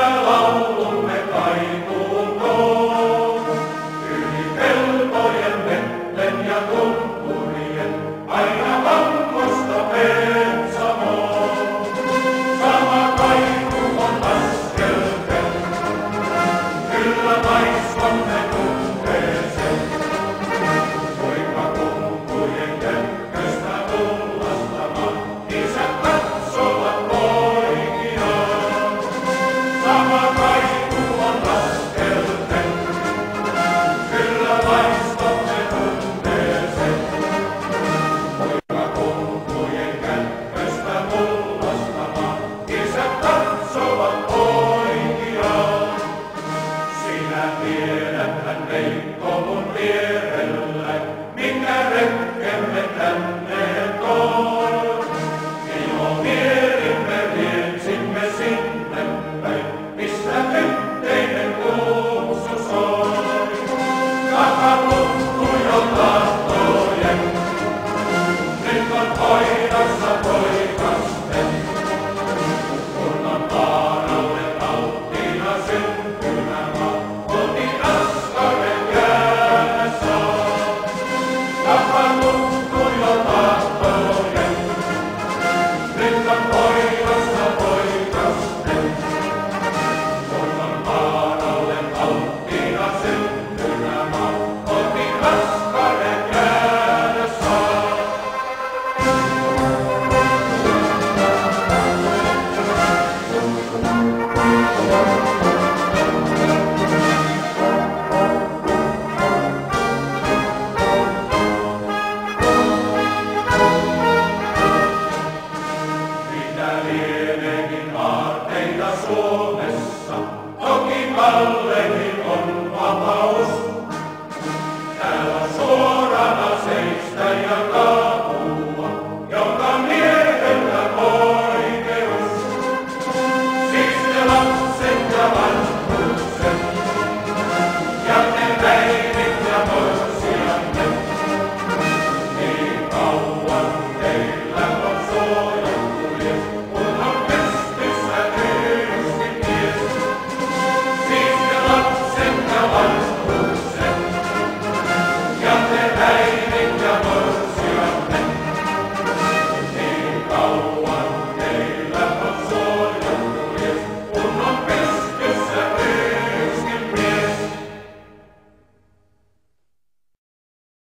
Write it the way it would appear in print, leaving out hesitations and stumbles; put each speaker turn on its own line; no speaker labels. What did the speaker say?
Kyllä laulumme kaikuun tuo, yli peltojen, metten ja tuppurien, aina Vankosta Petsamoon. Sama kaiku on askelten, kyllä vaistomme tuntee sen. Kuinka kumpujen könköstä tullastamaan, isät katsovat poikiaan. Sama kaiku on askelten, kyllä vaistomme tuntee sen. Kuinka kumpujen könköstä tullastamaan, isät katsovat poikiaan. Sinä tiedäthän, Veikko, mun vierellä, minkä retkemme tänne toi. Ilomielimme riensimme sinne päin, missä yhteinen kuusu soi. Takaputtu jo tahtojen, nyt on hoidossa poikasten. Kun on vaaralle alttiina syntymämaa, kotiin raskauden jäädä saa. Takaputtu jo tahtojen, nyt on hoidossa poikasten. Kun on vaaralle alttiina syntymämaa, kotiin raskauden jäädä saa. Mitä lieneekin aarteita Suomessa, toki Kalle